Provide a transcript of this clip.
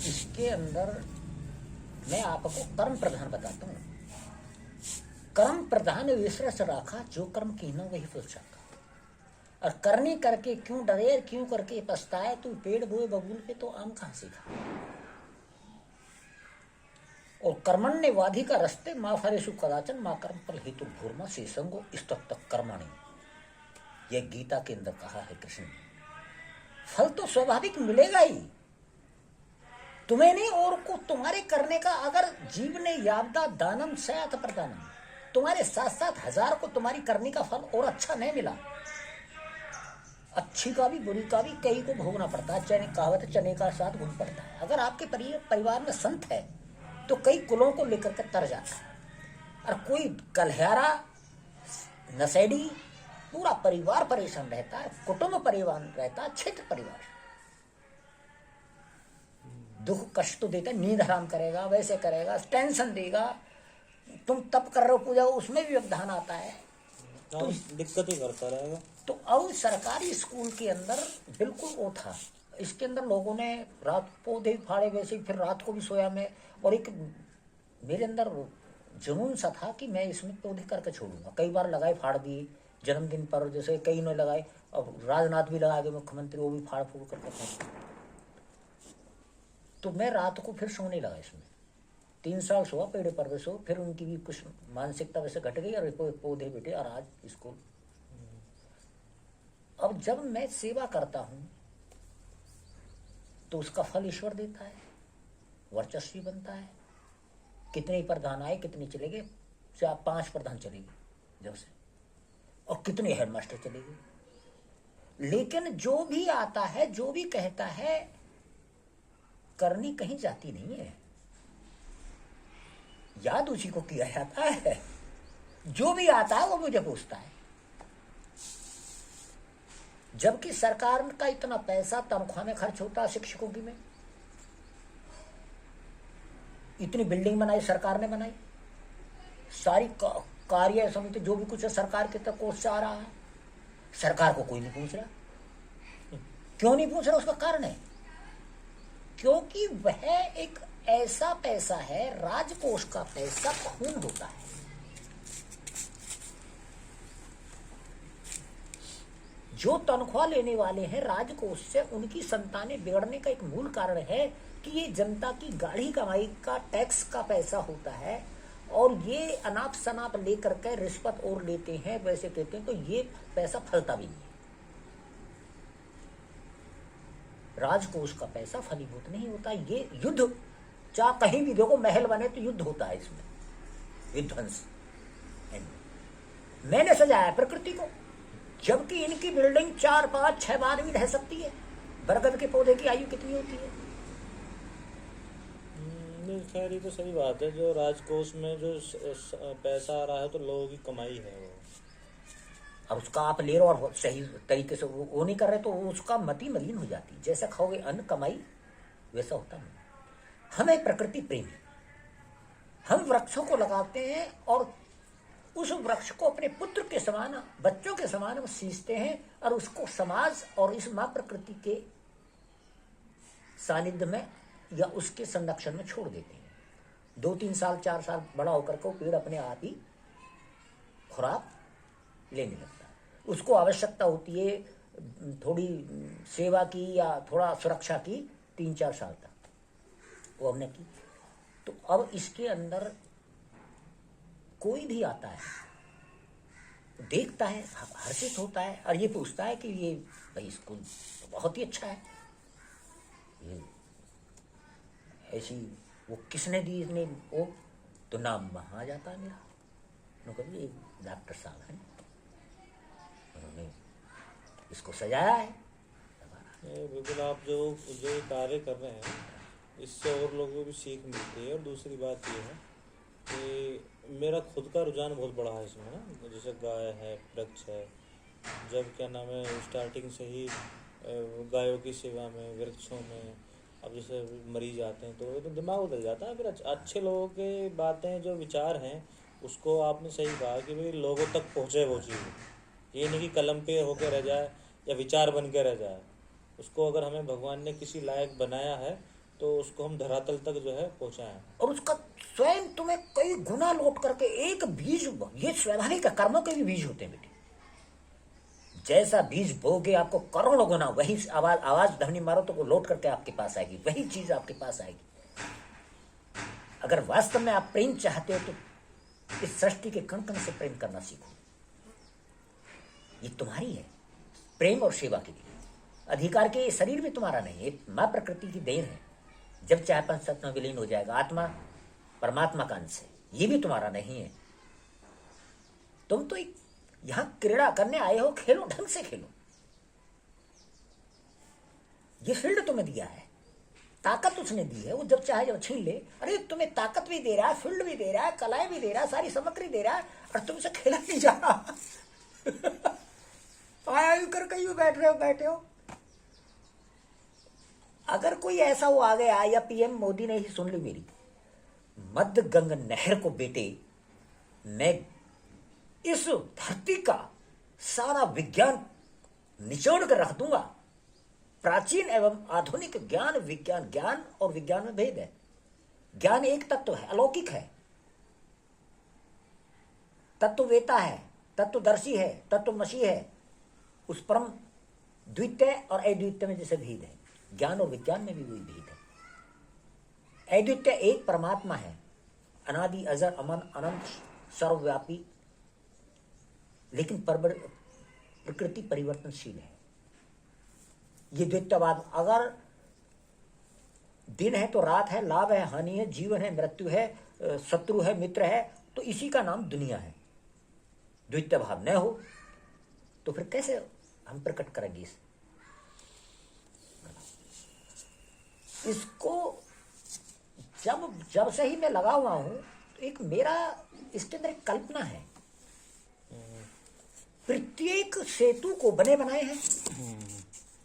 इसके अंदर मैं आपको कर्म प्रधान बताता हूँ। कर्म प्रधान विश्वास राखा, जो कर्म कीना वही फल चाखा। और करनी करके क्यों डरे, क्यों करके पछताए, तू पेड़ बोए बबूल पे तो आम कहाँ सीखा। और कर्मण ने वाधी का रस्ते, माँ फरेशु कदाचन, माँ कर्म फल हेतु भूर्मा शेषंगो स्तक तक कर्माणी। यह गीता के अंदर कहा है कृष्ण। फल तो स्वाभाविक मिलेगा ही तुम्हें नहीं, और को तुम्हारे करने का। अगर जीव ने यावदा दानम सयात प्रदानम, तुम्हारे साथ साथ हजार को तुम्हारी करने का फल और अच्छा नहीं मिला, अच्छी का भी बुरी का भी कई को भोगना पड़ता है। चने कहावत चने का साथ घुन पड़ता है। अगर आपके परिवार में संत है तो कई कुलों को लेकर के तर जाता है, और कोई कलहारा नशेड़ी, पूरा परिवार परेशान रहता है, कुटुंब परिवार रहता है, क्षेत्र परिवार दुख कष्ट तो देता है। नींद हराम करेगा, वैसे करेगा, टेंशन देगा, तुम तप कर रहे हो पूजा, उसमें भी व्यवधान आता है, तो दिक्कत ही करता रहेगा। तो अब सरकारी स्कूल के अंदर बिल्कुल वो था। इसके अंदर लोगों ने रात पौधे फाड़े, वैसे फिर रात को भी सोया मैं, और एक मेरे अंदर जुनून सा था कि मैं इसमें पौधे करके छोड़ूंगा। कई बार लगाए, फाड़ दिए जन्मदिन पर, जैसे कई ने लगाए, अब राजनाथ भी लगा गए मुख्यमंत्री, वो भी फाड़ फूड़ करके। तो मैं रात को फिर सोने लगा इसमें। 3 साल सोआ पेड़ पर वैसे, फिर उनकी भी कुछ मानसिकता वैसे घट गई, और पौधे बेटे, और आज इसको। अब जब मैं सेवा करता हूं तो उसका फल ईश्वर देता है, वर्चस्वी बनता है। कितने प्रधान आए, कितने चले गए, 4-5 प्रधान चले गए जब से, और कितने हेडमास्टर चले गए। लेकिन जो भी आता है, जो भी कहता है, करनी कहीं जाती नहीं है, याद उसी को किया जाता है। जो भी आता है वो मुझे पूछता है। जबकि सरकार का इतना पैसा तनख्वाह में खर्च होता है, शिक्षकों की में इतनी बिल्डिंग बनाई, सरकार ने बनाई, सारी कार्य समिति जो भी कुछ है सरकार के तक कोर्स से आ रहा है, सरकार को कोई नहीं पूछ रहा। क्यों नहीं पूछ रहा? उसका कारण है क्योंकि वह एक ऐसा पैसा है, राजकोष का पैसा खून होता है। जो तनख्वाह लेने वाले हैं राजकोष से, उनकी संतानें बिगड़ने का एक मूल कारण है कि ये जनता की गाढ़ी कमाई का टैक्स का पैसा होता है, और ये अनाप शनाप लेकर के रिश्वत और लेते हैं, वैसे कहते हैं, तो ये पैसा फलता भी नहीं है। राजकोष का पैसा फलीभूत नहीं होता। ये युद्ध, चाहे कहीं भी देखो महल बने तो युद्ध होता है, इसमें विध्वंस। मैंने सजाया प्रकृति को, जबकि इनकी बिल्डिंग 4, 5, 6 बार भी रह सकती है। बरगद के पौधे की आयु कितनी होती है? खैर ये तो सही बात है। जो राजकोष में जो पैसा आ रहा है तो लोगों की कमाई है वो। अब उसका आप ले रहे और सही तरीके से वो नहीं कर रहे तो उसका मति मलिन हो जाती। जैसा खाओगे अन्न कमाई वैसा होता नहीं। हमें प्रकृति प्रेमी, हम वृक्षों को लगाते हैं और उस वृक्ष को अपने पुत्र के समान, बच्चों के समान हम सींचते हैं, और उसको समाज और इस माँ प्रकृति के सानिध्य में या उसके संरक्षण में छोड़ देते हैं। 2-3 साल 4 साल बड़ा होकर के पेड़ अपने आप ही खुराक लेने लगता है। उसको आवश्यकता होती है थोड़ी सेवा की या थोड़ा सुरक्षा की 3-4 साल तक, वो हमने की। तो अब इसके अंदर कोई भी आता है, देखता है, हर्षित होता है, और ये पूछता है कि ये भाई स्कूल तो बहुत ही अच्छा है, ये ऐसी वो किसने दी, इसने वो, तो नाम वहाँ आ जाता है मेरा। कभी एक डॉक्टर साहब हैं, उन्होंने इसको सजाया है। बिल्कुल, आप जो कार्य कर रहे हैं इससे और लोगों को भी सीख मिलती है। और दूसरी बात ये है कि मेरा खुद का रुझान बहुत बड़ा है इसमें ना। जैसे गाय है, वृक्ष है, जब क्या नाम है स्टार्टिंग से ही गायों की सेवा में, वृक्षों में, अब जैसे मरीज आते हैं तो दिमाग बदल जाता है। फिर अच्छे लोगों के बातें जो विचार हैं उसको आपने सही कहा कि भाई लोगों तक पहुँचे वो चीज़। ये नहीं कि कलम पे होकर रह जाए या विचार बन के रह जाए। उसको अगर हमें भगवान ने किसी लायक बनाया है तो तो उसको हम धरातल तक जो है पहुंचाएं। और उसका स्वयं तुम्हें कई गुना लौट करके एक बीज, ये स्वाभाविक है, कर्मों के भी बीज होते हैं बेटे। जैसा बीज बोगे आपको करोड़ों गुना वही आवाज ध्वनि मारो तो वो लौट करके आपके पास आएगी, वही चीज आपके पास आएगी। अगर वास्तव में आप प्रेम चाहते हो तो इस सृष्टि के कण कण से प्रेम करना सीखो। ये तुम्हारी है, प्रेम और सेवा के लिए। अधिकार के शरीर भी तुम्हारा नहीं है, मां प्रकृति की देन है। जब चाहे पंचतत्व में विलीन हो जाएगा। आत्मा परमात्मा का अंश है, ये भी तुम्हारा नहीं है। तुम तो एक यहां क्रीड़ा करने आए हो, खेलो, ढंग से खेलो। ये फील्ड तुम्हें दिया है, ताकत उसने दी है, वो जब चाहे जब छीन ले। अरे तुम्हें ताकत भी दे रहा है, फील्ड भी दे रहा है, कलाएं भी दे रहा है, सारी सामग्री दे रहा है, और तुमसे खेला नहीं जा रहा। आया कर कहीं बैठे हो। अगर कोई ऐसा वो आ गया, या पीएम मोदी ने ही सुन ली मेरी, मध्य गंगा नहर को बेटे मैं इस धरती का सारा विज्ञान निचोड़ कर रख दूंगा। प्राचीन एवं आधुनिक ज्ञान, विज्ञान, ज्ञान और विज्ञान में भेद है। ज्ञान एक तत्व है, अलौकिक है, तत्ववेता है, तत्वदर्शी है, तत्वमसी है। उस परम द्वितीय और अद्वितीय में जैसे भेद है, ज्ञान और विज्ञान में भी वही भेद है। अद्वितीय एक परमात्मा है, अनादि, अजर, अमन, अनंत, सर्वव्यापी, लेकिन प्रकृति परिवर्तनशील है। ये द्वैतवाद, अगर दिन है तो रात है, लाभ है, हानि है, जीवन है, मृत्यु है, शत्रु है, मित्र है, तो इसी का नाम दुनिया है। द्वैत भाव न हो तो फिर कैसे हम प्रकट करेंगे इसको? जब से ही मैं लगा हुआ हूं, तो एक मेरा इसके अंदर एक कल्पना है। प्रत्येक सेतु को बने बनाए हैं,